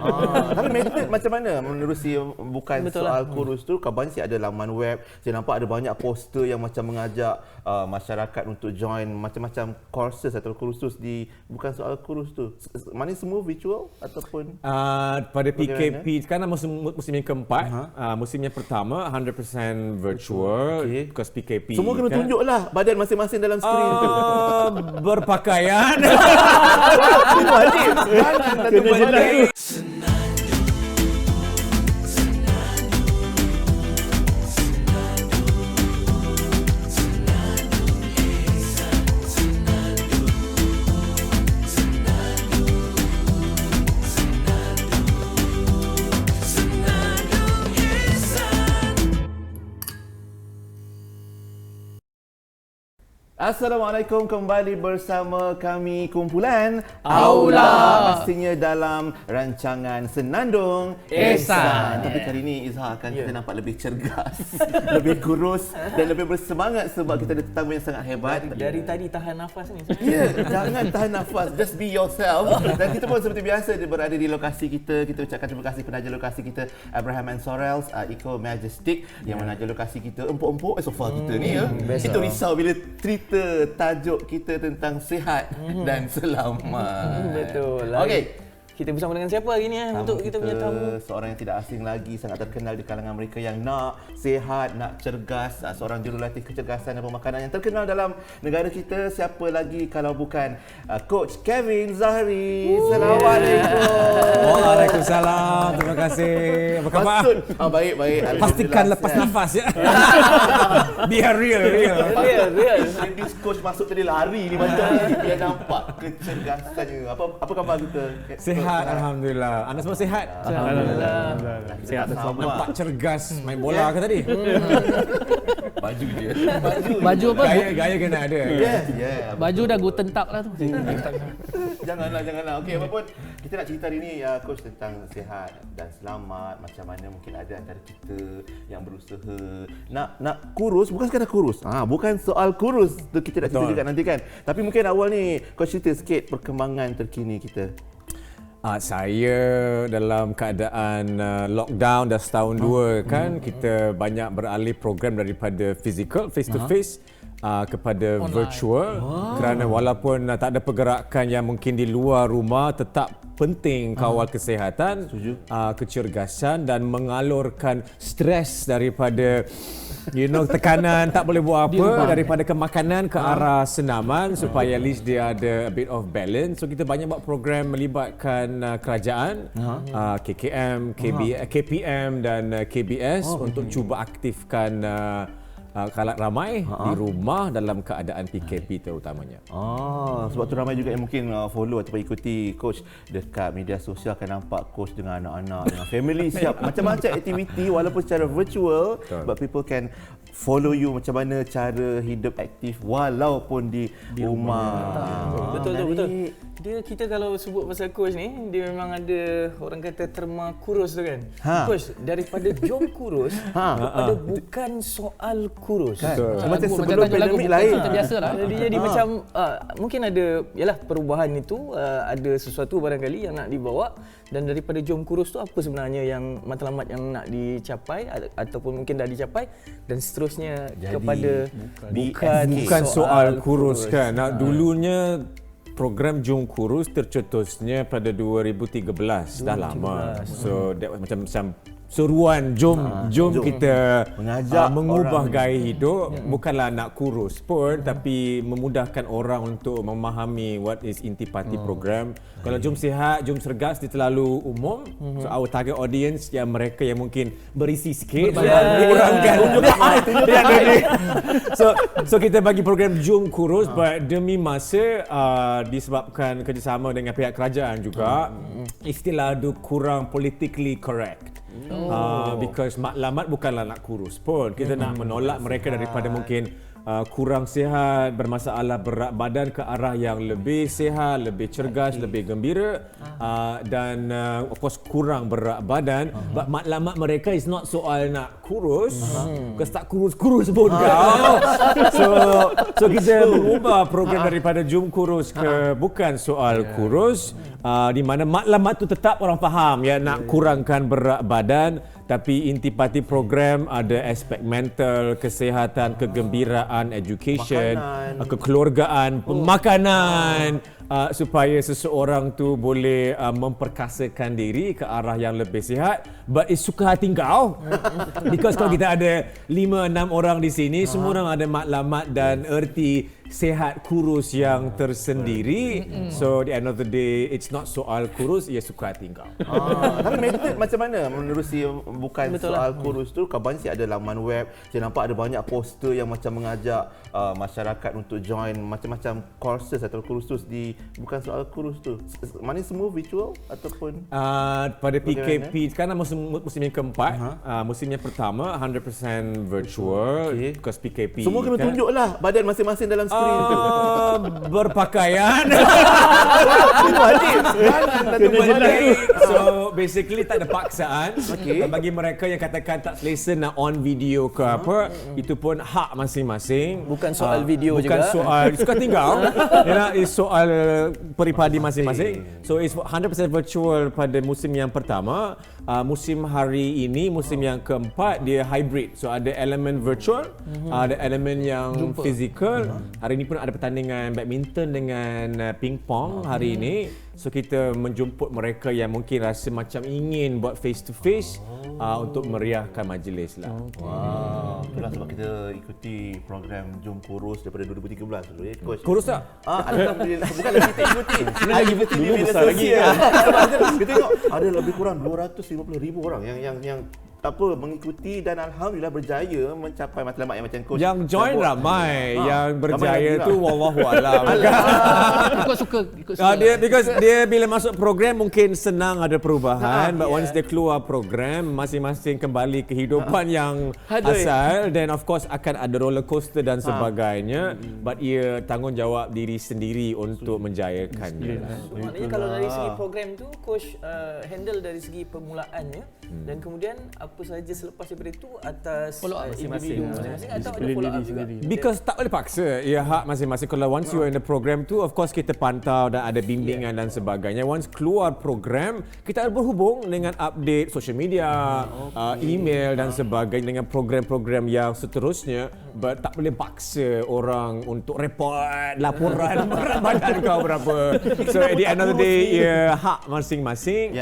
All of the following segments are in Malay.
Tapi method macam mana menerusi bukan Betul soal kurus tu? Kabarnya sih ada laman web. Saya nampak ada banyak poster yang macam mengajak masyarakat untuk join macam-macam courses atau kursus di bukan soal kurus tu. Mana semua virtual ataupun Pada PKP sekarang musim yang keempat, musim yang pertama 100% virtual because PKP. semua kena tunjuklah badan masing-masing dalam skrin tu. Berpakaian. Itu wajib. Jangan satu badan. Assalamualaikum, kembali bersama kami kumpulan Aula. Pastinya dalam rancangan Senandung Ehsan. Tapi kali ini Izhar akan kita nampak lebih cergas, lebih kurus dan lebih bersemangat sebab kita ada tetamu yang sangat hebat. Dari tadi tahan nafas ni. Ya, jangan tahan nafas, just be yourself. Dan kita pun seperti biasa dia berada di lokasi kita. Kita ucapkan terima kasih penaja lokasi kita Abraham and Sorrells Eco Majestic yang menaja lokasi kita empuk-empuk sofa kita ni ya. Itu risau bila cerita tajuk kita tentang sihat dan selamat. Betul. Okey. Kita bersama dengan siapa hari ni untuk kita punya tamu? Seorang yang tidak asing lagi, sangat terkenal di kalangan mereka yang nak sihat, nak cergas. Seorang jurulatih kecergasan dan pemakanan yang terkenal dalam negara kita. Siapa lagi kalau bukan Coach Kevin Zahri. Assalamualaikum. Waalaikumsalam. Terima kasih. Apa khabar? Baik. Pastikan lepas nafas ya. Biar real. Real. Ladies coach masuk tadi lari ni macam ni biar nampak kecergasannya. Apa khabar kita? Sihat, alhamdulillah. Anda semua sihat? Alhamdulillah. Sihat sama. Nampak cergas main bola ke tadi? Baju dia. Baju apa? Gaya kena ada. Yeah. Baju dah go tentak lah tu. Janganlah. Okey, apa pun kita nak cerita hari ni coach tentang sihat dan selamat. Macam mana mungkin ada antara kita yang berusaha nak kurus, bukan sekadar kurus. Bukan soal kurus tu kita nak cerita juga nanti kan. Tapi mungkin awal ni coach cerita sikit perkembangan terkini kita. Saya dalam keadaan lockdown dah setahun dua kan, kita banyak beralih program daripada physical face to face kepada online, virtual. Kerana walaupun tak ada pergerakan yang mungkin di luar rumah, tetap penting kawal kesihatan, kecergasan dan mengalurkan stres daripada tekanan tak boleh buat apa daripada ke makanan ke arah senaman supaya at least dia ada a bit of balance. So kita banyak buat program melibatkan kerajaan, KKM, KPM dan KBS untuk cuba aktifkan kalat ramai di rumah dalam keadaan PKP terutamanya. Sebab tu ramai juga yang mungkin follow atau ikuti coach dekat media sosial, akan nampak coach dengan anak-anak, dengan family siap macam-macam aktiviti walaupun secara virtual, but people can follow you macam mana cara hidup aktif walaupun di rumah. Betul. Kita kalau sebut pasal coach ni, dia memang ada orang kata terma kurus tu kan. Coach, daripada jom kurus kepada bukan soal kurus. Macam sebelum pandemik lain. Biasalah. Jadi macam mungkin ada perubahan itu, ada sesuatu barangkali yang nak dibawa, dan daripada jom kurus tu apa sebenarnya yang matlamat yang nak dicapai ataupun mungkin dah dicapai, dan seterusnya kepada bukan soal kurus kan. Dulunya program Jom Kurus tercetusnya pada 2013, dah lama. So macam seruan jom kita mengubah gaya hidup, bukanlah nak kurus pun, tapi memudahkan orang untuk memahami what is intipati program. Kalau jom sihat, jom cergas, dia terlalu umum. So our target audience yang mereka yang mungkin berisi sikit, kurangkan. So kita bagi program Jom Kurus, but demi masa disebabkan kerjasama dengan pihak kerajaan juga, istilah itu kurang politically correct. Because matlamat bukanlah nak kurus pun. Kita nak menolak mereka daripada mungkin kurang sihat, bermasalah berat badan ke arah yang lebih sihat, lebih cergas, lebih gembira, dan of course kurang berat badan. But matlamat mereka is not soal nak kurus, because tak kurus-kurus pun kau. So kita mengubah program daripada Jom Kurus ke bukan soal kurus, di mana matlamat tu tetap orang faham ya nak kurangkan berat badan, tapi intipati program ada aspek mental, kesihatan, kegembiraan, education, kekeluargaan, pemakanan, supaya seseorang tu boleh memperkasakan diri ke arah yang lebih sihat. But it's suka hati kau. Because kalau kita ada 5-6 orang di sini, semua orang ada matlamat dan erti sihat kurus yang tersendiri. So the end of the day, it's not soal kurus, ia suka hati kau. Tapi method macam mana menerusi bukan Betul soal kurus tu? Kabarnya sih ada laman web. Saya nampak ada banyak poster yang macam mengajak masyarakat untuk join macam-macam courses atau kursus di bukan soal kurus tu. Mana semua virtual ataupun Pada PKP sekarang musim yang keempat, musim yang pertama 100% virtual, because PKP semua kena tunjuklah badan masing-masing dalam skrin tu. Berpakaian. So basically tak ada paksaan. Bagi mereka yang katakan tak selesa nak on video ke apa, itu pun hak masing-masing. Bukan soal video bukan juga. soal suka tinggal. It's soal peribadi masing-masing. So it's 100% virtual pada musim yang pertama. Musim hari ini, musim yang keempat, dia hybrid. So ada elemen virtual, ada elemen yang fizikal. Hari ini pun ada pertandingan badminton dengan pingpong hari ini. So kita menjemput mereka yang mungkin rasa macam ingin buat face to face untuk meriahkan majlis lah. Itulah sebab kita ikuti program Jom Kurus daripada 2013 dulu ya, Coach. Kurus tak? Alhamdulillah. Bukan lagi kita ikuti. Sebenarnya ikuti di media sosial. Kita tengok ada lebih kurang 250,000 orang yang apa mengikuti dan alhamdulillah berjaya mencapai matlamat yang macam Coach. Yang join ramai, yang berjaya ramai tu wallahu alam. Ikut suka. Because dia bila masuk program mungkin senang ada perubahan, but once dia keluar program masing-masing kembali kehidupan yang asal, then of course akan ada roller coaster dan sebagainya, but ia tanggungjawab diri sendiri untuk menjayakannya. Maknanya kalau dari segi program tu, Coach handle dari segi permulaannya dan kemudian apa sahaja selepas daripada itu atas individu masing-masing atau ada follow up juga. Because tak boleh paksa, ia hak masing-masing. Kalau once you are in the program tu, of course kita pantau dan ada bimbingan dan sebagainya. Once keluar program, kita ada berhubung dengan update social media, email dan sebagainya dengan program-program yang seterusnya. But tak boleh paksa orang untuk report laporan berat badan kau berapa. So at the end of the day, ia hak masing-masing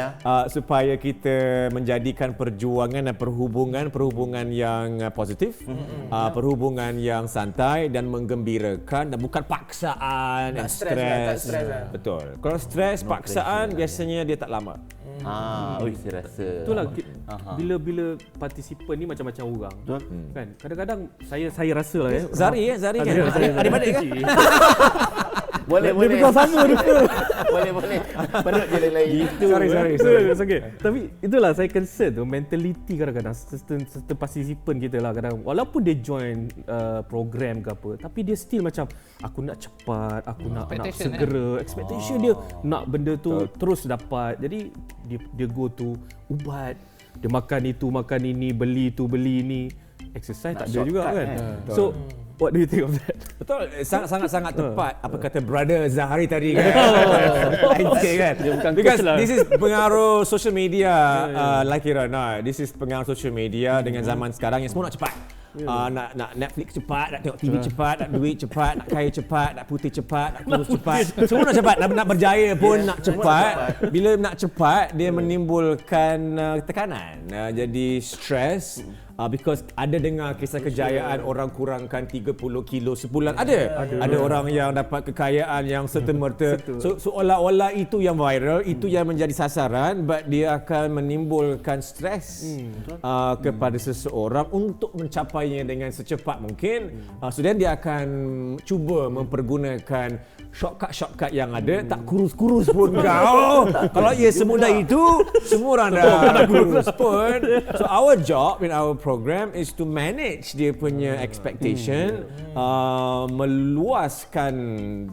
supaya kita menjadikan perjuangan dan perhubungan yang positif, perhubungan yang santai dan menggembirakan dan bukan paksaan dan stres. Betul. Kalau stres, paksaan biasanya dia tak lama. Saya rasa. Itulah bila partisipan ni macam-macam orang. Kan? Kadang-kadang saya rasa lah ya. Zari kan? Adik-adik kan? Boleh. Boleh. Perut je lain-lain. Sorry. Tapi itulah saya concern tu, mentality kadang-kadang certain partisipan kita lah kadang walaupun dia join program ke apa, tapi dia still macam aku nak cepat, aku nak segera, expectation dia nak benda tu terus dapat. Jadi dia go to ubat, dia makan itu, makan ini, beli itu, beli ini. Exercise tak ada juga kan. So what do you think of that? Betul, sangat-sangat tepat apa kata brother Zahari tadi kan. Kan? Because this is pengaruh social media, like it or not. This is pengaruh social media dengan zaman sekarang yang semua nak cepat. Nak Netflix cepat, nak tengok TV cepat, nak duit cepat, nak kaya cepat, nak putih cepat, nak kurus cepat. Semua nak cepat, nak berjaya pun nak cepat. Bila nak cepat, dia menimbulkan tekanan. Jadi stres. Because ada dengar kisah kejayaan orang kurangkan 30 kilo sebulan. Ada orang yang dapat kekayaan yang serta-merta. So seolah-olah itu yang viral, itu yang menjadi sasaran, but dia akan menimbulkan stres kepada seseorang untuk mencapainya dengan secepat mungkin. So then dia akan cuba mempergunakan shortcut yang ada tak kurus-kurus pun kau. Kalau ia semudah itu, semua orang dah kurus pun. So our job in our program is to manage dia punya expectation, meluaskan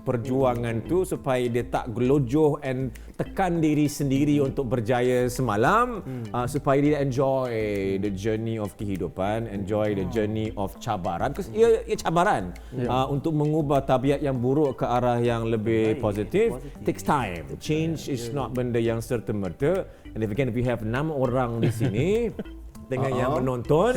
perjuangan tu supaya dia tak gelojoh and tekan diri sendiri untuk berjaya semalam, supaya dia enjoy the journey of kehidupan, enjoy the journey of cabaran, because ia cabaran untuk mengubah tabiat yang buruk ke arah yang lebih positif takes time. Change is not benda yang serta-merta, and if we have 6 orang di sini dengan yang menonton,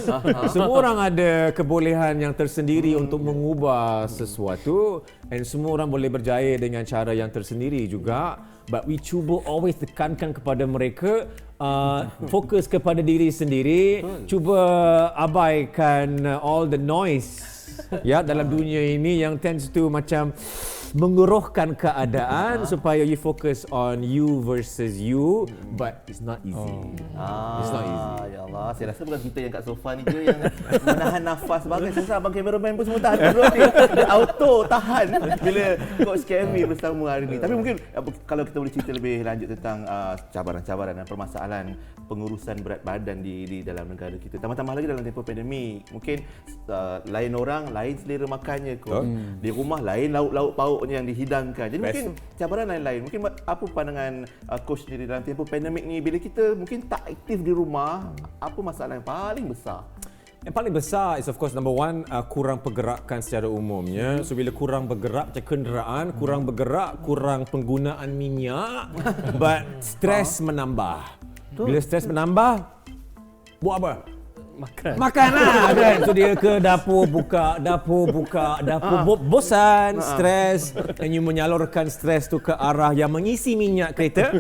semua orang ada kebolehan yang tersendiri untuk mengubah sesuatu, and semua orang boleh berjaya dengan cara yang tersendiri juga. But we cuba always tekankan kepada mereka, fokus kepada diri sendiri, cuba abaikan all the noise ya dalam dunia ini yang tends to macam mengeruhkan keadaan, supaya you focus on you versus you, but it's not easy. It's not easy. Ya Allah, saya rasa bukan kita yang kat sofa ni je yang menahan nafas banget. Saya rasa abang cameraman pun semua tahan dulu ni. Dia auto tahan bila Coach Kevin bersama hari ni. Tapi mungkin kalau kita boleh cerita lebih lanjut tentang cabaran-cabaran dan permasalahan pengurusan berat badan di dalam negara kita. Tambah-tambah lagi dalam tempoh pandemik. Mungkin lain orang, lain selera makannya kot. Di rumah lain lauk-lauk pauk yang dihidangkan. Jadi mungkin cabaran lain-lain. Mungkin apa pandangan coach sendiri dalam tempoh pandemik ni, bila kita mungkin tak aktif di rumah, apa masalah yang paling besar? Yang paling besar is of course number one, kurang pergerakan secara umumnya. So bila kurang bergerak macam kenderaan, kurang bergerak, kurang penggunaan minyak, but stres menambah. Bila stres menambah, buat apa? Makan lah kan. So dia ke dapur buka, bosan, stres, dan you menyalurkan stres tu ke arah yang mengisi minyak kereta,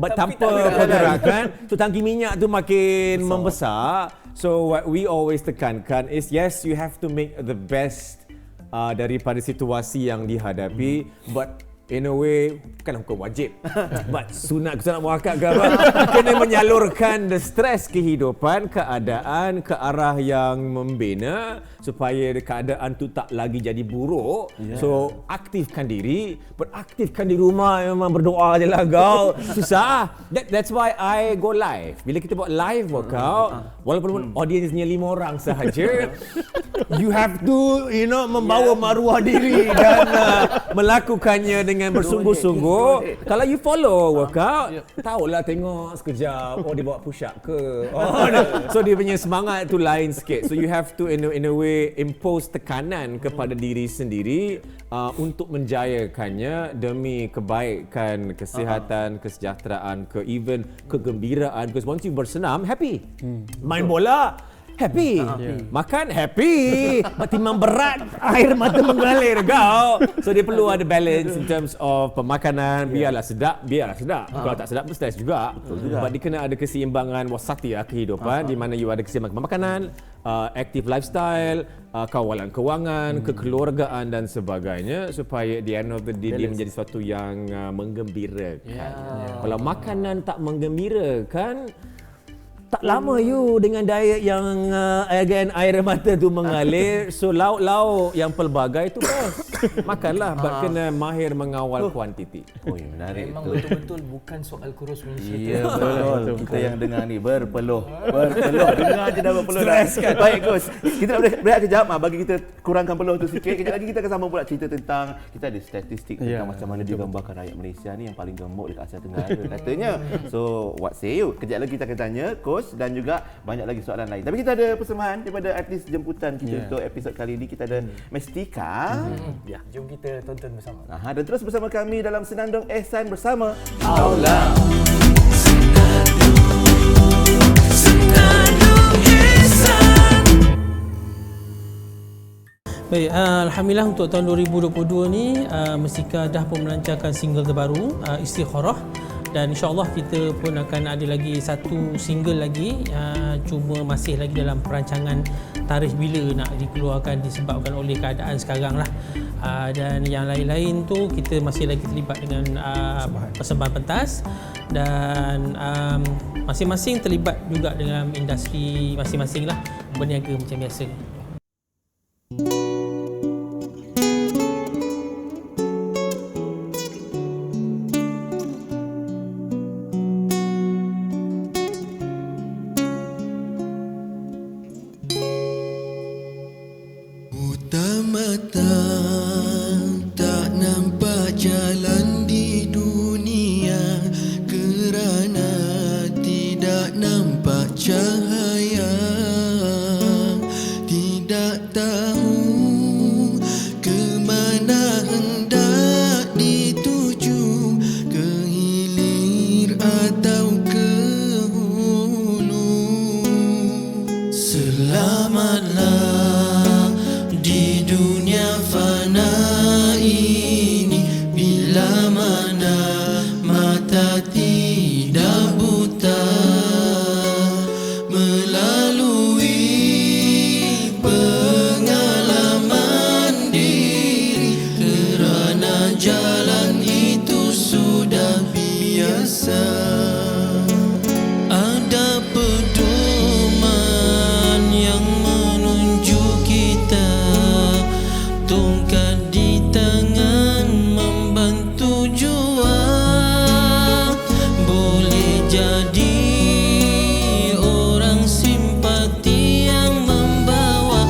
but tanpa pergerakan, tu tangki minyak tu makin membesar. So what we always tekankan is, yes, you have to make the best daripada situasi yang dihadapi, but in a way, bukan hukum wajib, but sunat muakkad ke apa, kena menyalurkan the stress kehidupan, keadaan ke arah yang membina supaya keadaan tu tak lagi jadi buruk. So aktifkan diri, beraktifkan di rumah memang berdoa je lah kau. Susah. That's why I go live. Bila kita buat live workout, walaupun audiensnya 5 orang sahaja, you have to membawa maruah diri dan melakukannya dengan bersungguh-sungguh. Kalau you follow workout, tahulah tengok sekejap, dia bawa push up ke. So dia punya semangat tu lain sikit. So you have to in a way impose tekanan kepada diri sendiri untuk menjayakannya demi kebaikan, kesihatan, kesejahteraan, even kegembiraan. Because once you bersenam, happy. Main bola, happy. Makan, happy. Timbang berat, air mata mengalir kau. So dia perlu ada balance in terms of pemakanan. Biarlah sedap. Kalau tak sedap pun stres juga. Sebab dia kena ada keseimbangan wasati kehidupan, di mana you ada keseimbangan makanan, active lifestyle, kawalan kewangan, kekeluargaan dan sebagainya, supaya di end of the day dia menjadi sesuatu yang menggembirakan. Kalau makanan tak menggembirakan, tak lama you dengan diet yang again air mata tu mengalir. So lauk-lauk yang pelbagai tu best. Makanlah, kena mahir mengawal kuantiti. Menarik. Memang betul-betul bukan soal kurus Malaysia. Ya, betul. Kita yang dengar ni berpeluh. Dengar je dah berpeluh. Stres kan. Baik coach. Kita nak berehat kejap, bagi kita kurangkan peluh tu sikit. Kejap lagi kita akan sambung pula cerita tentang, kita ada statistik tentang macam mana digambarkan rakyat Malaysia ni yang paling gemuk dekat Asia Tenggara katanya. So what say you? Kejap lagi kita akan tanya coach, dan juga banyak lagi soalan lain. Tapi kita ada persembahan daripada artis jemputan kita untuk episod kali ini. Kita ada Mestika. Jom kita tonton bersama. Dan terus bersama kami dalam Senandung Ehsan bersama Aula. Baik, alhamdulillah untuk tahun 2022 ni Mestika dah pun melancarkan single terbaru, Istikharah, dan insyaAllah kita pun akan ada lagi satu single lagi, cuma masih lagi dalam perancangan tarikh bila nak dikeluarkan disebabkan oleh keadaan sekarang lah. Dan yang lain-lain tu kita masih lagi terlibat dengan persembahan pentas, dan masing-masing terlibat juga dengan industri masing-masing lah, berniaga macam biasa. mata tak nampak jalan di dunia, kerana tidak nampak cahaya, tidak tahu ke mana hendak dituju, ke hilir atau ke hulu. Selamatlah di dunia fana ini, bila mana mata tidak buta, melalui pengalaman diri, kerana jalan itu sudah biasa. Ada pedoman yang menunjuk kita, tongkat di tangan membantu jua. Boleh jadi orang simpati yang membawa,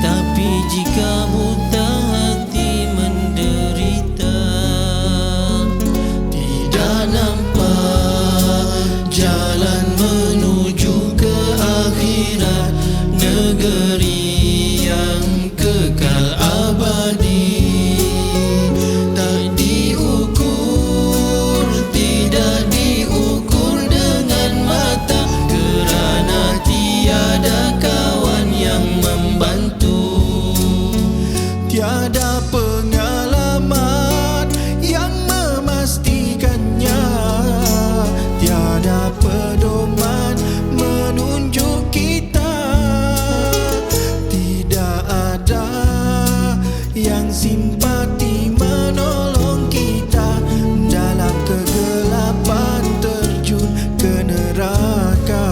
tapi jika buta hati menderita, tidak nampak jalan menuju ke akhirat, negeri yang kekal abadi. Tak diukur, tidak diukur dengan mata, kerana tiada kawan yang membantu. Tiada pengalaman yang memastikannya, tiada pedoman menunjuk kita, tidak ada yang simpati menolong kita dalam kegelapan terjun ke neraka.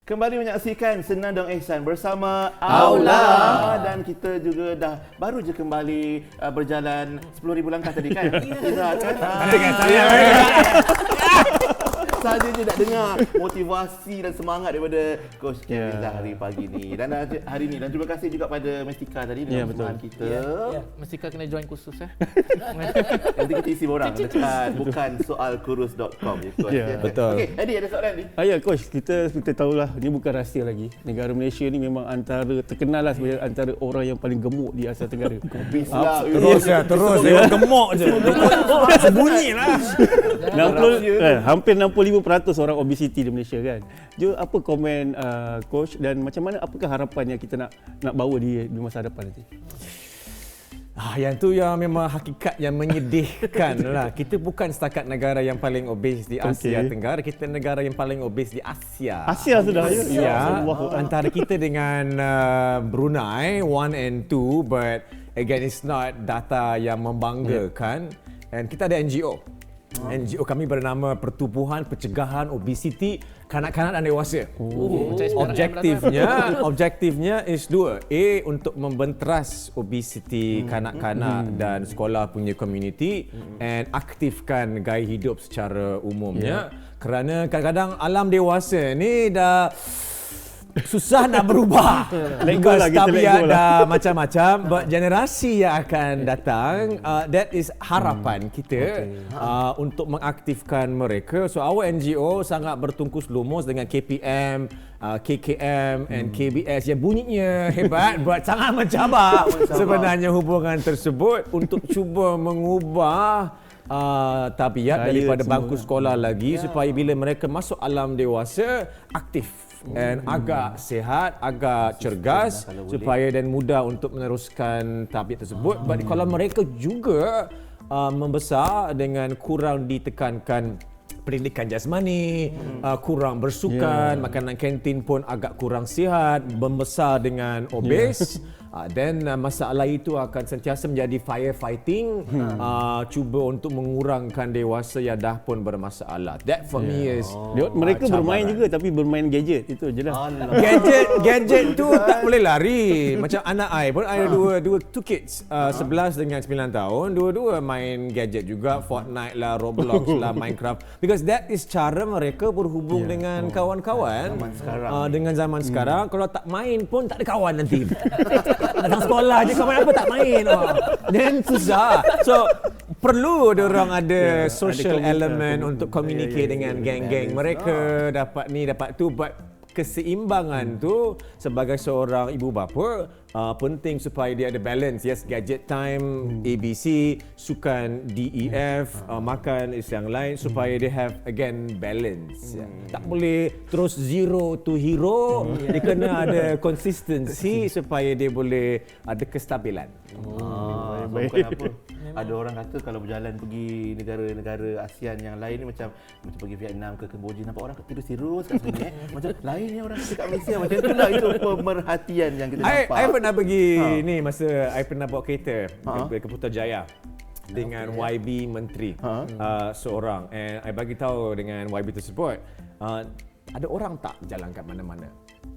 Kembali menyaksikan Senandung Ihsan bersama Aula, dan kita juga dah baru je kembali berjalan 10,000 langkah tadi kan? Ira kan? Saja je nak dengar motivasi dan semangat daripada Coach Rizal hari pagi ni. Dan hari ni, dan terima kasih juga pada Mestika tadi dengan bersama kita. Mestika kena join khusus Nanti kita isi borang dekat bukansoalkurus.com ya, Coach. Betul. Okey, Eddie ada soalan ni? Ya Coach, kita tahulah ni bukan rahsia lagi. Negara Malaysia ni memang terkenal lah sebagai antara orang yang paling gemuk di Asia Tenggara. Terus dia gemuk je. Sembunyilah. Hampir 65% orang obesiti di Malaysia kan. Jo, apa komen Coach, dan macam mana, apakah harapan yang kita nak bawa di masa hadapan nanti? Yang tu yang memang hakikat yang menyedihkan lah. Kita bukan setakat negara yang paling obes di Asia Tenggara, kita negara yang paling obes di Asia. Asia sudah ya. Antara kita dengan Brunei 1 and 2, but again it's not data yang membanggakan. And kita ada NGO. NGO kami bernama Pertubuhan Pencegahan Obesiti Kanak-kanak dan Dewasa. Objektifnya is dua. A, untuk membenteras obesiti kanak-kanak dan sekolah punya community, and aktifkan gaya hidup secara umumnya. Kerana kadang-kadang alam dewasa ni dah susah nak berubah. Tabiat dah macam-macam. But generasi yang akan datang, that is harapan kita untuk mengaktifkan mereka. So our NGO sangat bertungkus lumus dengan KPM, KKM and KBS yang bunyinya hebat, but sangat mencabar sebenarnya hubungan tersebut untuk cuba mengubah tabiat daripada bangku sekolah lagi, supaya bila mereka masuk alam dewasa aktif and agak sihat, agak cergas, supaya dan mudah untuk meneruskan tabiat tersebut. But kalau mereka juga membesar dengan kurang ditekankan pendidikan jasmani, kurang bersukan, makanan kantin pun agak kurang sihat, membesar dengan obes, Then masalah itu akan sentiasa menjadi firefighting, cuba untuk mengurangkan dewasa yang dah pun bermasalah. That for me is Mereka bermain cabaran. juga tapi bermain gadget. Itu je lah. Gadget tu tak boleh lari. Macam anak I pun ada two kids, 11 dengan 9 tahun, dua-dua main gadget juga, Fortnite lah, Roblox lah, Minecraft, because that is cara mereka berhubung dengan kawan-kawan dengan zaman sekarang. Kalau tak main pun tak ada kawan nanti. Datang sekolah je kawan apa tak main. Then susah. So perlu orang ada social element untuk communicate dengan geng-geng mereka, dapat ni dapat tu, but keseimbangan tu sebagai seorang ibu bapa penting supaya dia ada balance. Yes, gadget time, ABC, sukan DEF, makan is yang lain, supaya dia have again balance. Tak boleh terus zero to hero. Dia kena ada consistency supaya dia boleh ada kestabilan. Bukan apa. Ada orang kata kalau berjalan pergi negara-negara ASEAN yang lain ni macam pergi Vietnam ke Kemboja, nampak orang tidur serius kat sini macam lainnya orang kat Malaysia macam itulah. Itu pemerhatian yang kita nampak. I pernah pergi ni masa I pernah bawa kereta ke Putrajaya dengan YB Menteri seorang, and I bagi tahu dengan YB tersebut, ada orang tak jalan kat mana-mana?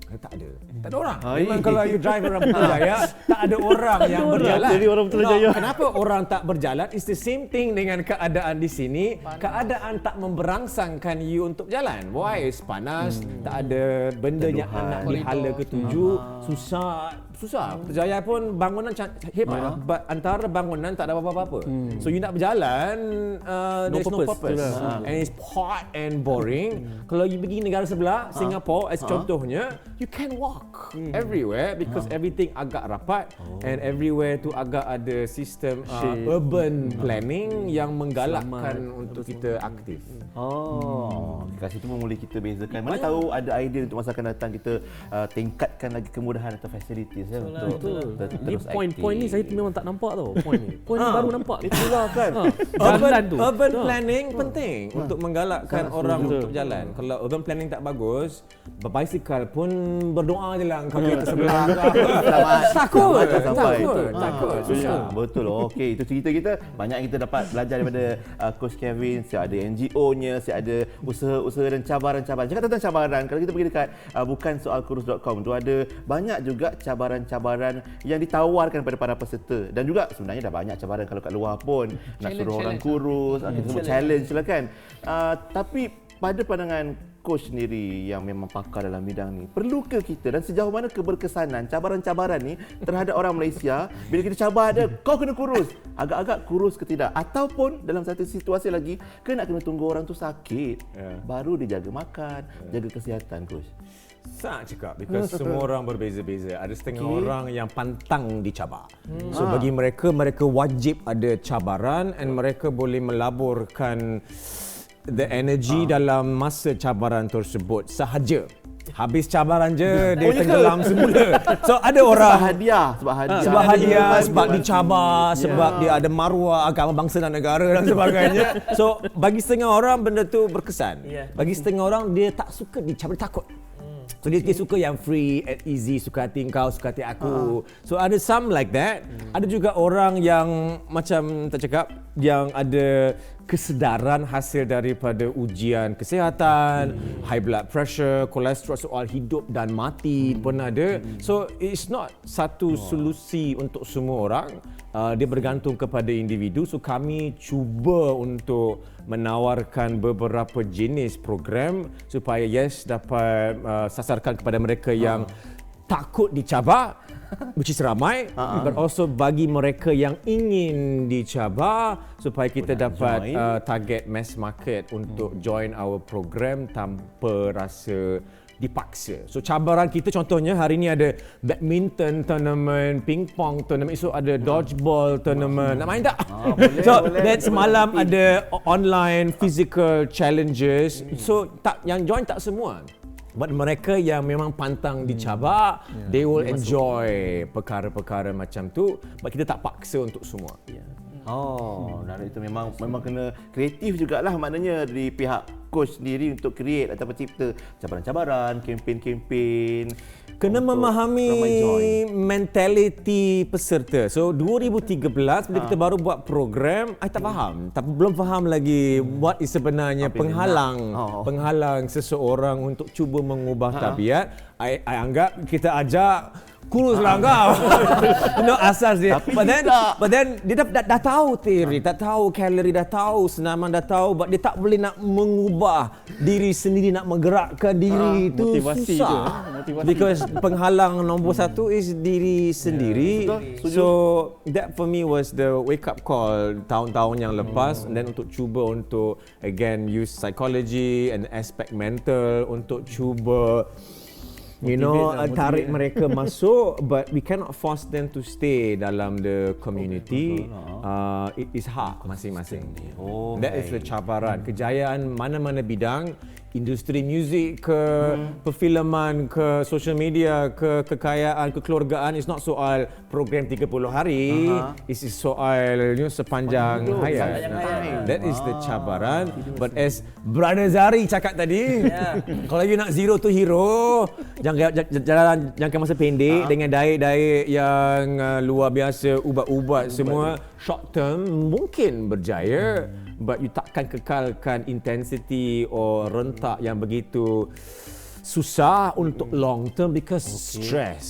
Tak ada. Tak ada orang. Memang kalau you drive orang Putrajaya, tak ada orang yang berjalan. Jadi orang Putrajaya. Kenapa orang tak berjalan? It's the same thing dengan keadaan di sini. Keadaan tak memberangsangkan you untuk jalan. Why? Panas, tak ada benda yang nak dihala ketujuh, susah. Putrajaya pun bangunan hebat. Antara bangunan tak ada apa-apa. So you nak berjalan, there's no purpose. And it's hot and boring. Kalau you pergi negara sebelah, Singapore as contohnya, you can walk everywhere because everything agak rapat, and everywhere tu agak ada sistem urban planning yang menggalakkan untuk kita aktif. Kat situ pun boleh kita bezakan. Mana tahu ada idea untuk masa akan datang kita tingkatkan lagi kemudahan atau facilities untuk Ni terus point ni saya memang tak nampak tau. Point ni baru nampak. itulah kan. Jalan tu. Urban planning penting untuk menggalakkan orang untuk jalan. Kalau urban planning tak bagus, berbasikal pun berdoa je lah kau kereta sebelah. Takut. Susah. Betul. Okey, itu cerita kita. Banyak yang kita dapat belajar daripada Coach Kevin. Siap ada NGO-nya, siap ada usaha-usaha dan cabaran-cabaran. Cakap tentang cabaran, kalau kita pergi dekat bukansoalkurus.com tu ada banyak juga cabaran-cabaran yang ditawarkan kepada para peserta, dan juga sebenarnya dah banyak cabaran kalau kat luar pun nak suruh orang kurus, kita sebut challenge lah kan. Tapi pada pandangan coach sendiri yang memang pakar dalam bidang ni, perlukah kita dan sejauh mana keberkesanan cabaran-cabaran ni terhadap orang Malaysia bila kita cabar dia, kau kena kurus, agak-agak kurus ke tidak, ataupun dalam satu situasi lagi kena tunggu orang tu sakit baru dia jaga makan, jaga kesihatan, coach? Sangat cakap, because semua orang berbeza-beza. Ada setengah orang yang pantang dicabar. So bagi mereka wajib ada cabaran, and mereka boleh melaburkan the energy dalam masa cabaran tersebut sahaja. Habis cabaran je dia tenggelam semula. So ada orang sebab hadiah, sebab dicabar, sebab dia ada maruah agama, bangsa dan negara dan sebagainya. So bagi setengah orang benda tu berkesan. Bagi setengah orang dia tak suka dicabar, dia takut. So dia suka yang free and easy, suka hati kau, suka hati aku. So ada some like that. Ada juga orang yang macam tak cakap, yang ada kesedaran hasil daripada ujian kesihatan, high blood pressure, kolesterol, soal hidup dan mati pun ada. So it's not satu solusi untuk semua orang. Dia bergantung kepada individu. So kami cuba untuk menawarkan beberapa jenis program supaya dapat sasarkan kepada mereka yang takut dicabar, which is ramai, but also bagi mereka yang ingin dicabar supaya kita dapat target mass market untuk join our program tanpa rasa dipaksa. So cabaran kita contohnya hari ni ada badminton tournament, pingpong tournament, esok ada dodgeball tournament. Nak main tak? Then semalam ada online physical challenges. So yang join tak semua. But mereka yang memang pantang dicabar, they will enjoy perkara-perkara macam tu. But kita tak paksa untuk semua. Dan itu memang kena kreatif jugalah maknanya di pihak coach sendiri untuk create ataupun cipta cabaran-cabaran, kempen-kempen? Kena untuk memahami ramai join? mentaliti peserta. So 2013 bila kita baru buat program, I tak faham. Tapi belum faham lagi what is sebenarnya Apa yang penghalang seseorang untuk cuba mengubah tabiat. I anggap kita ajak kuruslah kau. Asas dia. But then dia dah tahu teori, dah tahu kalori, dah tahu senaman, dah tahu, but dia tak boleh nak mengubah diri sendiri, nak menggerakkan diri itu motivasi susah. tu, motivasi. Because penghalang nombor satu is diri sendiri. So that for me was the wake up call tahun-tahun yang lepas, and then untuk cuba untuk again use psychology and aspect mental untuk cuba tarik mereka masuk, but we cannot force them to stay dalam the community. It is hard masing-masing. That is the cabaran. Kejayaan mana-mana bidang, industri muzik ke, perfilman ke, social media ke, kekayaan, kekeluargaan, is not soal program 30 hari. It is soal sepanjang hayat. That is the cabaran. But as Brother Zari cakap tadi, kalau you nak zero to hero, jalan jangka masa pendek dengan diet yang luar biasa, ubat-ubat semua, short term mungkin berjaya, but you takkan kekalkan intensity or rentak yang begitu susah untuk long term because stress.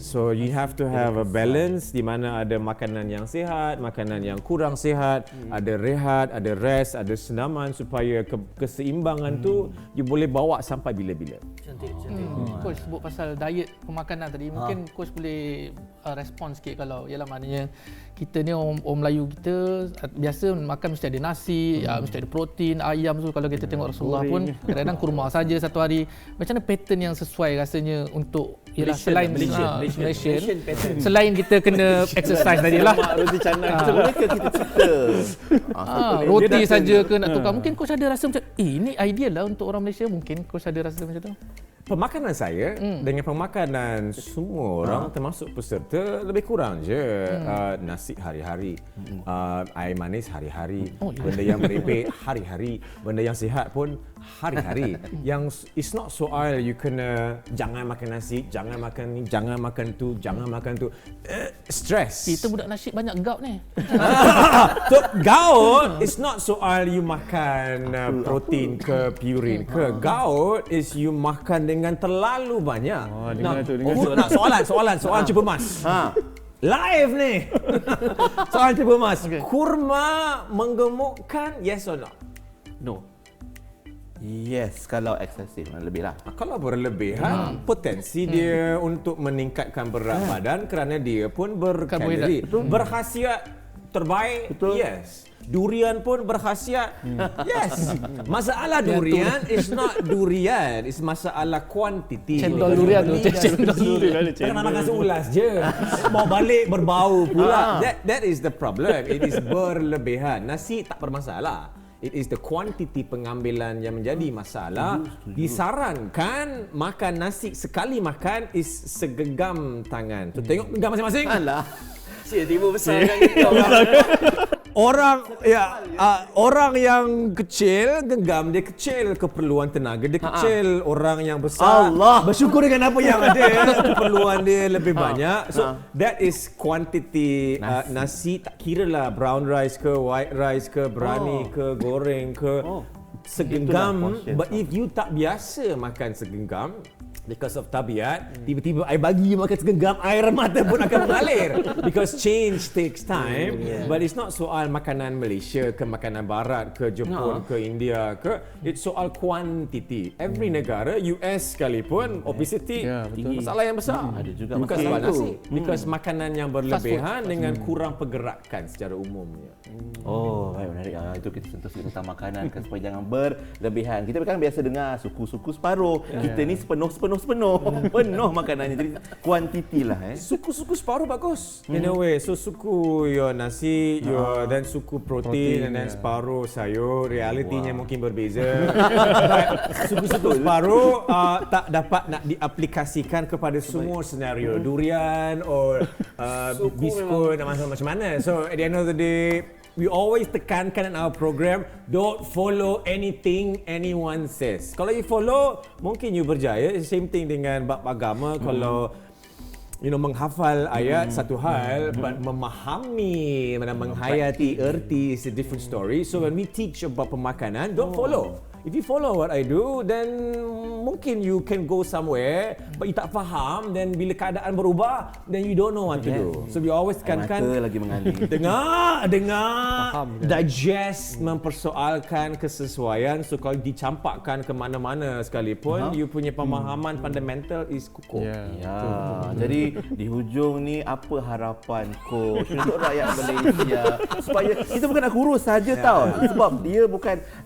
So you have to have a balance di mana ada makanan yang sihat, makanan yang kurang sihat, ada rehat, ada rest, ada senaman supaya keseimbangan tu you boleh bawa sampai bila-bila. Cantik. Coach sebut pasal diet pemakanan tadi, mungkin coach boleh respon sikit. Kalau ialah maknanya kita ni orang Melayu kita biasa makan mesti ada nasi, mesti ada protein, ayam tu. Kalau kita tengok Rasulullah pun kadang-kadang kurma saja satu hari. Macam mana pattern yang sesuai rasanya untuk ialah selain Malaysian, selain kita kena exercise tadi lah, Roti canai. Mereka kita cipta. roti saja ke nak tukar. Mungkin coach ada rasa macam ini ideal lah untuk orang Malaysia. Mungkin coach ada rasa macam tu. Pemakanan saya dengan pemakanan semua orang termasuk peserta lebih kurang je. Nasi hari-hari, air manis hari-hari, benda yang merepek hari-hari, benda yang sihat pun hari-hari. Yang it's not soal you kena jangan makan nasi, jangan makan ni, jangan makan tu, jangan makan tu. Stress. Kita budak nasyid banyak gout ni. So, gout is not soal you makan protein ke purin ke. Gout is you makan dengan terlalu banyak. Soalan cuba mas. Live ni. Soalan cuba mas. Kurma menggemukkan, yes or no? No. Yes, kalau eksesif lebih lah. Kalau berlebihan, potensi dia untuk meningkatkan berat badan kerana dia pun berkalori. Berkhasiat terbaik, yes. Durian pun berkhasiat, yes. Masalah durian is not durian, is masalah kuantiti. Cendol durian tu, cendol durian. Jangan makan seulas je. Bawa balik berbau pula. That is the problem. It is berlebihan. Nasi tak bermasalah. It is the quantity pengambilan yang menjadi masalah. Disarankan makan nasi sekali makan is segenggam tangan. So, tengok genggam masing-masing. Alah. Tiba besar kan kau. Orang yang kecil, genggam dia kecil, keperluan tenaga dia kecil. Orang yang besar, bersyukur dengan apa yang ada, keperluan dia lebih banyak. So that is quantity. Nasi tak kira lah brown rice ke, white rice ke, berani ke, goreng ke, segenggam. But if you tak biasa makan segenggam, because of tabiat, tiba-tiba I bagi makan segenggam, air mata pun akan mengalir. Because change takes time. But it's not soal makanan Malaysia ke, makanan Barat ke, Jepun ke, India ke. It's soal quantity. Every negara, US sekalipun, obesity masalah yang besar. Ada juga bukan masalah sebab itu. nasi. Because makanan yang berlebihan dengan kurang pergerakan secara umumnya. Baik, menarik. Itu kita sentuh sikit tentang makanan kan, supaya jangan berlebihan. Kita kan biasa dengar suku-suku separuh. Kita ni sepenuh penuh makanannya. Jadi kuantiti lah. Suku-suku separuh bagus in a way. So suku your nasi, your then suku protein, and then separuh sayur. Realitinya mungkin berbeza. Suku-suku separuh tak dapat nak diaplikasikan kepada semua senario. Durian or biskut nak macam mana. So at the end of the day, we always tekankan in our program, don't follow anything anyone says. Kalau you follow, mungkin you berjaya. Same thing dengan bab agama. Kalau menghafal ayat satu hal, but memahami dan menghayati erti is a different story. So when we teach about pemakanan, don't follow. If you follow what I do, then mungkin you can go somewhere, but you tak faham, then bila keadaan berubah, then you don't know what to do. So we always tekankan, Mata lagi mengalir. dengar, Faham kan? digest, mempersoalkan kesesuaian. So kalau dicampakkan ke mana-mana sekalipun, you punya pemahaman fundamental is kukuh. Ya, jadi di hujung ni apa harapan coach untuk rakyat Malaysia supaya kita bukan nak kurus saja tau. Sebab dia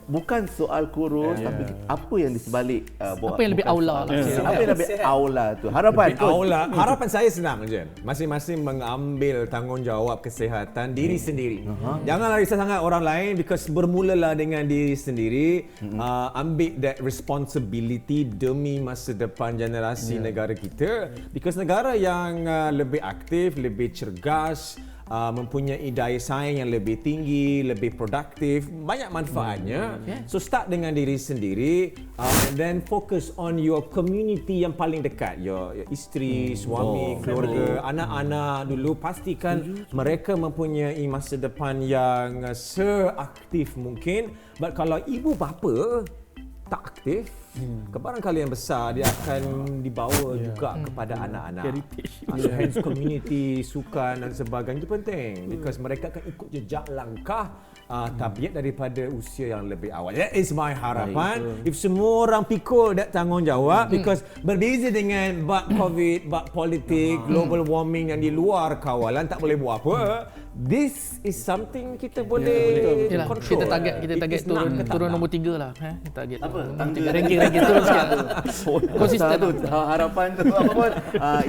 bukan soal kurus tapi apa yang di sebalik Apa yang lebih aula lah. Apa yang lebih aula tu. Harapan coach. Harapan saya senang je. Masing-masing mengambil tanggungjawab kesihatan diri sendiri. Janganlah risau sangat orang lain because bermulalah dengan diri sendiri. Ambil that responsibility demi masa depan generasi negara kita. Because negara yang lebih aktif, lebih cergas, mempunyai daya saing yang lebih tinggi, lebih produktif, banyak manfaatnya. So start dengan diri sendiri, and then focus on your community yang paling dekat, your isteri, suami, keluarga, anak-anak dulu. Pastikan mereka mempunyai masa depan yang seaktif mungkin. But kalau ibu bapa tak aktif, kebarangkalian besar dia akan dibawa juga kepada anak-anak. So hence community, sukan dan sebagainya itu penting because mereka akan ikut jejak langkah tabiat daripada usia yang lebih awal. That is my harapan. If semua orang pikul that tanggungjawab because berbeza dengan bab COVID, bab politik, global warming yang di luar kawalan tak boleh buat apa. This is something kita boleh Yalah, control. kita target turun nombor 3 lah. Target. Apa? Ranking turun sikit. Konsisten tu harapan tu apa pun.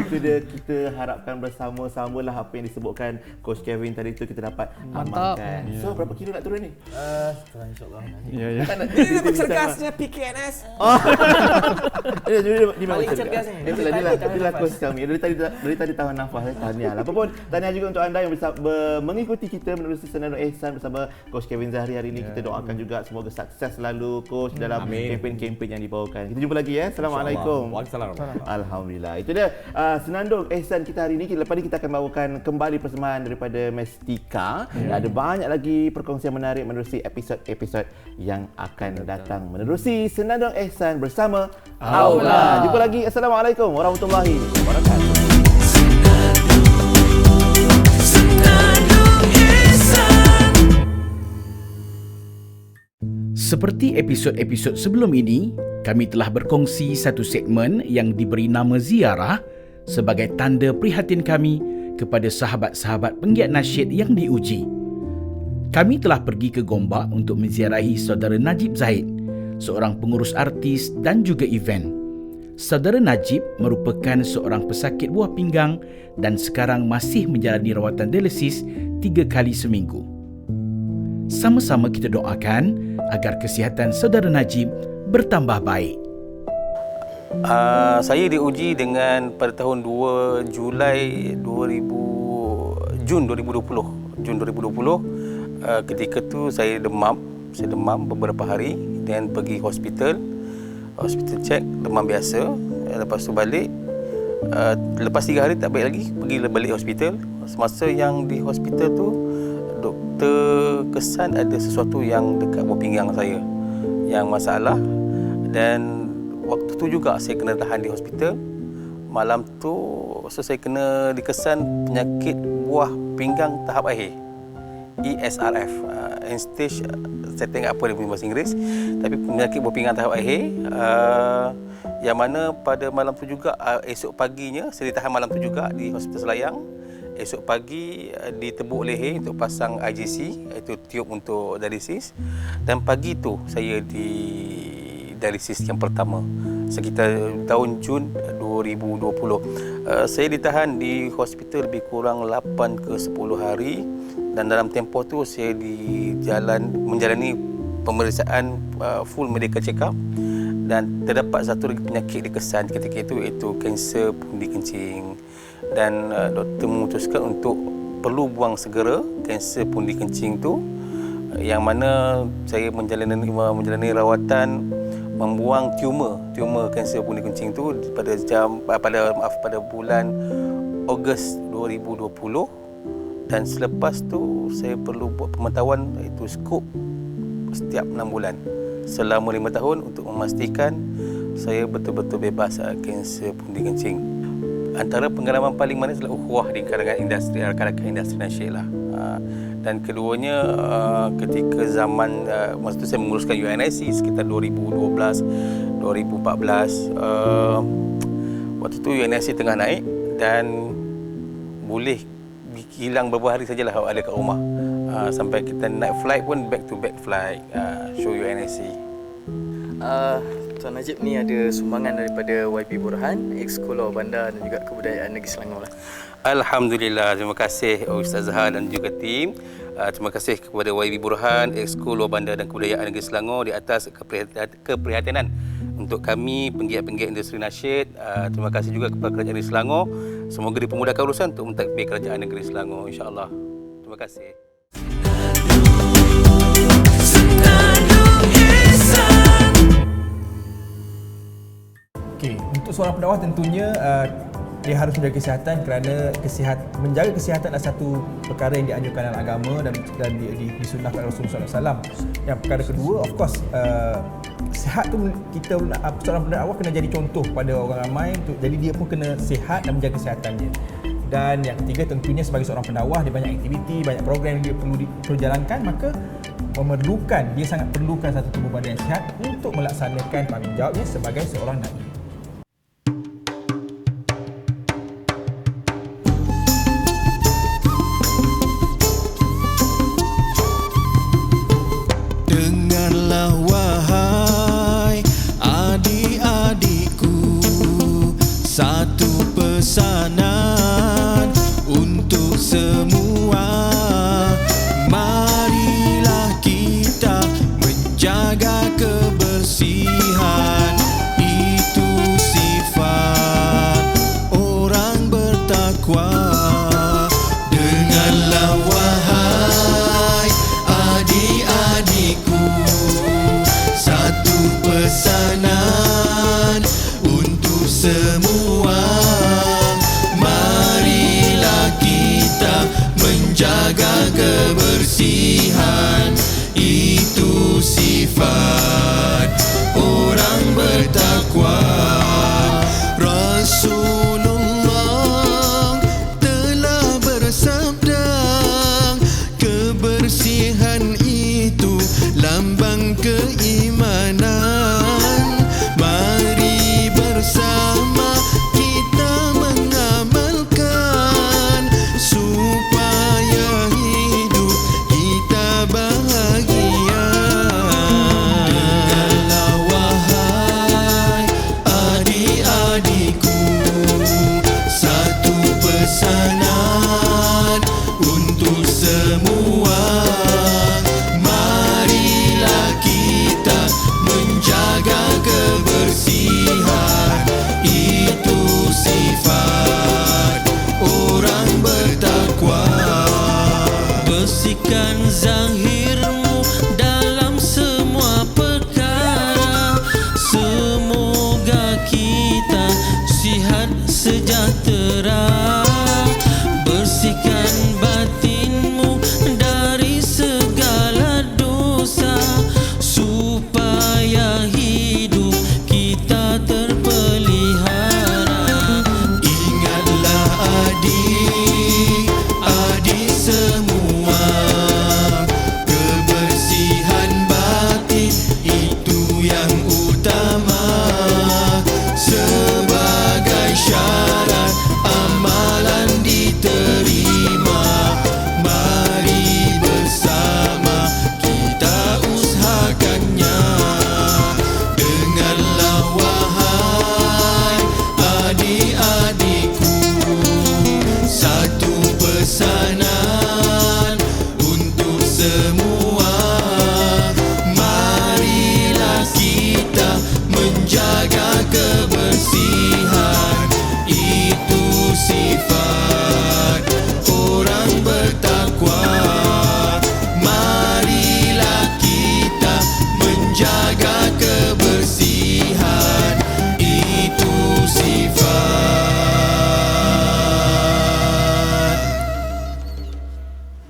Itu dia, kita harapkan bersama-sama lah apa yang disebutkan Coach Kevin tadi tu kita dapat Mantap. amalkan. So berapa kilo nak turun ni? Setelah insyaAllah. Ya. Ini nama cergasnya PKNS. Dia Paling cergas ni. Itulah coach kami. Dari tadi tahan nafas. Tahniah lah. Apa pun, tahniah juga untuk anda yang mengikuti kita menerusi Senandung Ehsan bersama Coach Kevin Zahri hari ini. Kita doakan juga semoga sukses selalu Coach dalam kempen-kempen yang dibawakan. Kita jumpa lagi ya. Assalamualaikum. Waalaikumsalam. Alhamdulillah. Itu dia Senandung Ehsan kita hari ini. Lepas ni kita akan bawakan kembali persembahan daripada Mestika. Ada banyak lagi perkongsian menarik menerusi episod-episod yang akan datang menerusi Senandung Ehsan bersama Aula. Jumpa lagi. Assalamualaikum warahmatullahi wabarakatuh. Seperti episod-episod sebelum ini, kami telah berkongsi satu segmen yang diberi nama ziarah sebagai tanda prihatin kami kepada sahabat-sahabat penggiat nasyid yang diuji. Kami telah pergi ke Gombak untuk menziarahi saudara Najib Zahid, seorang pengurus artis dan juga event. Saudara Najib merupakan seorang pesakit buah pinggang dan sekarang masih menjalani rawatan dialisis 3 kali seminggu. Sama-sama kita doakan agar kesihatan saudara Najib bertambah baik. Saya diuji dengan pada tahun Jun 2020. Ketika tu saya demam beberapa hari dan pergi hospital check demam biasa. Lepas tu balik, lepas 3 hari tak baik lagi, pergi balik hospital. Semasa yang di hospital tu, doktor kesan ada sesuatu yang dekat buah pinggang saya yang masalah, dan waktu tu juga saya kena tahan di hospital. Malam tu saya kena dikesan penyakit buah pinggang tahap akhir, ESRF, end stage, saya tengok apa dia punya bahasa Inggeris, tapi penyakit buah pinggang tahap akhir, yang mana pada malam tu juga, esok paginya saya ditahan malam tu juga di Hospital Selayang. Esok pagi ditebuk leher untuk pasang IGC, iaitu tiup untuk dialisis, dan pagi tu saya di dialisis yang pertama sekitar tahun Jun 2020. Saya ditahan di hospital lebih kurang 8 ke 10 hari, dan dalam tempoh tu saya menjalani pemeriksaan full medical check up, dan terdapat satu lagi penyakit dikesan ketika itu, iaitu kanser pundi kencing. Dan doktor memutuskan untuk perlu buang segera kanser pundi kencing tu, yang mana saya menjalani rawatan membuang tumor kanser pundi kencing tu pada bulan Ogos 2020, dan selepas tu saya perlu buat pemantauan iaitu skop setiap 6 bulan selama 5 tahun untuk memastikan saya betul-betul bebas kanser pundi kencing. Antara pengalaman paling manis adalah ukhuwah di kalangan industri nasyid lah. Dan keduanya ketika zaman masa tu saya menguruskan UNIC sekitar 2012 2014, waktu tu UNIC tengah naik dan boleh hilang beberapa hari sajalah ada kat rumah, sampai kita naik flight pun back to back flight show UNIC. Tuan Najib ni ada sumbangan daripada YB Burhan, Ex-Sekolah Bandar dan juga Kebudayaan Negeri Selangor lah. Alhamdulillah, terima kasih Ustaz Zahar dan juga tim. Terima kasih kepada YB Burhan, Ex-Sekolah Bandar dan Kebudayaan Negeri Selangor di atas keprihatinan untuk kami penggiat-penggiat industri nasyid. Terima kasih juga kepada Kerajaan Negeri Selangor. Semoga dipermudahkan urusan untuk mentadbir Kerajaan Negeri Selangor, insya-Allah. Terima kasih. Okey, untuk seorang pendakwah tentunya dia harus menjaga kesihatan, kerana menjaga kesihatan adalah satu perkara yang dianjurkan dalam agama dan disunnahkan Rasulullah SAW. Yang perkara kedua, of course, sihat tu kita seorang pendakwah kena jadi contoh pada orang ramai, jadi dia pun kena sihat dan menjaga kesihatannya. Dan yang ketiga, tentunya sebagai seorang pendakwah dia banyak aktiviti, banyak program yang dia perlu jalankan, maka dia sangat perlukan satu tubuh badan yang sihat untuk melaksanakan tanggungjawabnya sebagai seorang dai. Dengarlah wahai adik-adikku, satu pesanan untuk semua. Marilah kita menjaga kebersihan, itu sifat orang bertakwa. Dengarlah wahai adik-adikku, satu pesanan untuk semua. Marilah kita menjaga kebersihan, itu sifat orang bertakwa. Rasulullah telah bersabda, kebersihan itu lambang keimanan. Mari bersama kita mengamalkan supaya hidup kita bahagia. Dengarlah wahai adik-adikku, satu pesanan untuk semua. Marilah kita menjaga kebersihan, itu sifat orang bertakwa. Bersihkan zahirmu dalam semua perkara, semoga kita sihat sejahtera. Bersihkan batinmu dari segala dosa, supaya hidup kita terpelihara. Ingatlah adik-adik semua,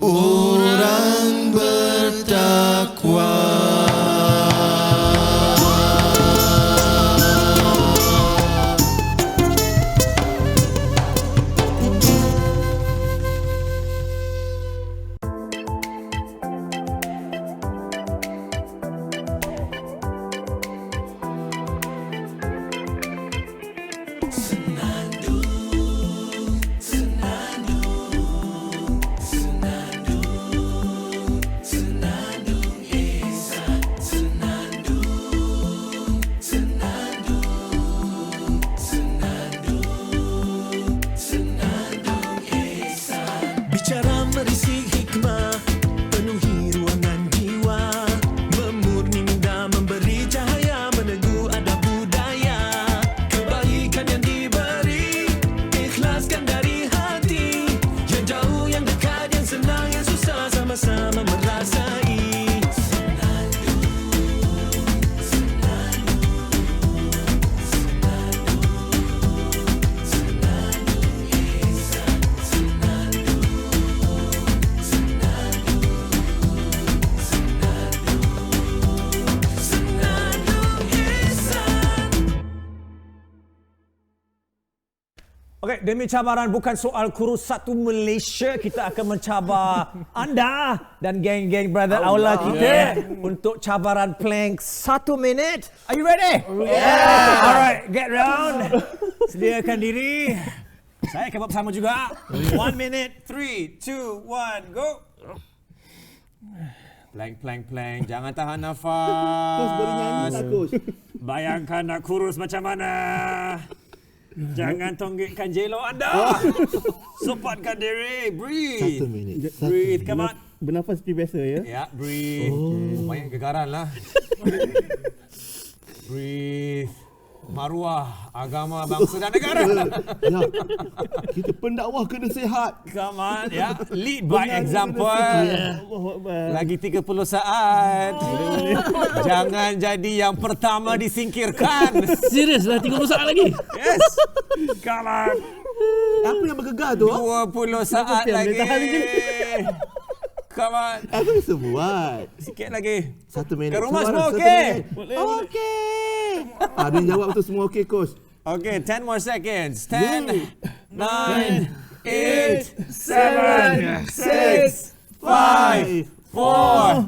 orang bertakwa. Bicara merisi hikmah, penuhi ruangan jiwa, memurni minda, memberi cahaya, meneguh adab budaya. Kebaikan yang diberi, ikhlaskan dari hati. Yang jauh, yang dekat, yang senang, yang susah, sama-sama merasai. Okey, demi cabaran bukan soal kurus satu Malaysia, kita akan mencabar anda dan geng-geng brother Aula kita untuk cabaran plank 1 minit. Are you ready? Yeah. Alright, get round. Sediakan diri. Saya akan buat bersama juga. 1 minute, 3, 2, 1, go. Plank. Jangan tahan nafas. Coach boleh nyanyi tak, Coach? Bayangkan nak kurus macam mana. Jangan tonggikkan jelo anda. Sempatkan diri. Breathe. 1 minit. Breathe. Come on. Bernafas seperti biasa ya. Ya, breathe. Banyak gegaran lah. Breathe. Maruah agama, bangsa dan negara. Ya, kita pendakwah kena sihat. Come on, ya. Lead by example. Lagi 30 saat. Jangan jadi yang pertama disingkirkan. Serius lah 30 saat lagi. Yes. Come on. Apa yang bergegar tu? 20 saat lagi. Come on. Aku bisa buat. Sikit lagi. 1 minit. Kat rumah Sabar, semua 1 okey? minit. Okey. Ada yang jawab tu semua okey, Coach. Okay, 10 more seconds. 10, 9, 8, 7, 6, 5, 4,